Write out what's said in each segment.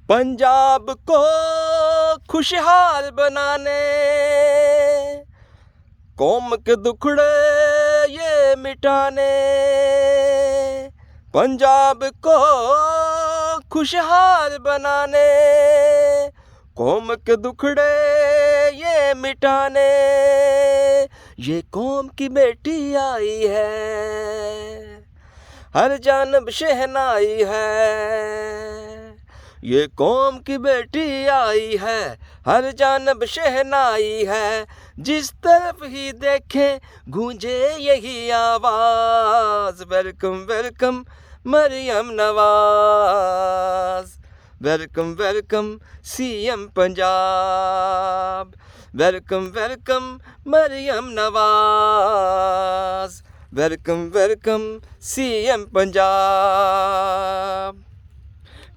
पंजाब को खुशहाल बनाने, कौम के दुखड़े ये मिटाने। पंजाब को खुशहाल बनाने, कौम के दुखड़े ये मिटाने। ये कौम की बेटी आई है, हर जानब शहनाई है। ये कौम की बेटी आई है, हर जानब शहनाई है। जिस तरफ ही देखें गूंजे यही आवाज़, welcome welcome Maryam Nawaz. Welcome welcome CM Punjab, welcome welcome Maryam Nawaz. Welcome welcome CM Punjab.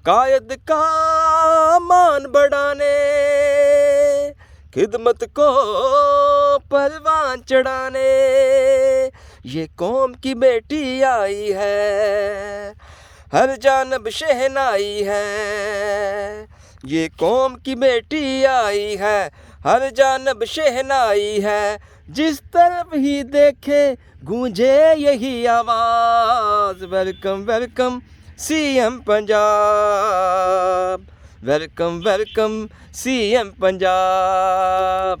कायद का मान बढ़ाने, खिदमत को परवान चढ़ाने। ये कौम की बेटी आई है, हर जानब शहनाई है। ये कौम की बेटी आई है, हर जानब शहनाई है। जिस तरफ ही देखे गूंजे यही आवाज़, welcome welcome CM Punjab. Welcome welcome CM Punjab.